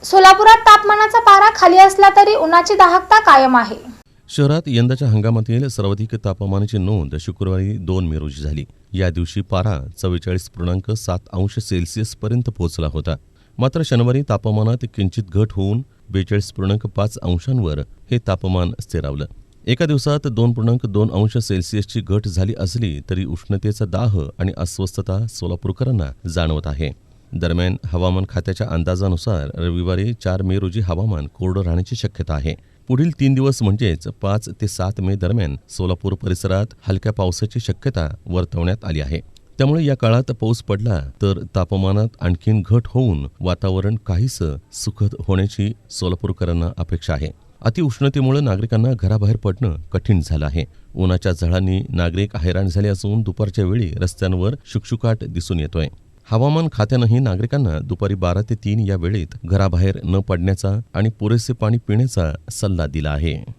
सोलापुरात तापमानाचा पारा खाली असला तरी उन्हाची दाहकता कायम आहे। शहरात यंदाच्या हंगामातील सर्वाधिक तापमानाची नोंद शुक्रवारी 2 मे रोजी झाली। या दिवशी पारा 44.7 अंश सेल्सिअस पर्यंत पोहोचला होता। मात्र शनिवारी तापमानात किंचित घट होऊन 42.5 अंशांवर हे तापमान स्थिरावलं। एका दिवसात 2.2 अंश सेल्सिअसची घट झाली असली तरी उष्णतेचा दाह आणि अस्वस्थता सोलापूरकरांना जाणवत आहे। दरम्यान हवामान खात्याच्या अंदाजानुसार रविवारी 4 मे रोजी हवामान कोरडं राहण्याची शक्यता आहे। पुढील 3 दिवस म्हणजेच 5 ते 7 मे दरम्यान सोलापूर परिसरात हलक्या पावसाची शक्यता वर्तवण्यात आली आहे। त्यामुळे या काळात पाऊस पडला तर तापमानात आणखीन घट होऊन वातावरण काहीसं सुखद होण्याची सोलापूरकरांना अपेक्षा आहे। अतिउष्णतेमुळे नागरिकांना घराबाहेर पडणं कठीण झालं आहे। उन्हाच्या झळांनी नागरिक हैराण झाले असून दुपारच्या वेळी रस्त्यांवर शुकशुकाट दिसून येतोय। हवामान खात्यानंही नागरिकांना दुपारी 12 ते 3 या वेळेत घराबाहेर न पडण्याचा आणि पुरेसे पाणी पिण्याचा सल्ला दिला आहे।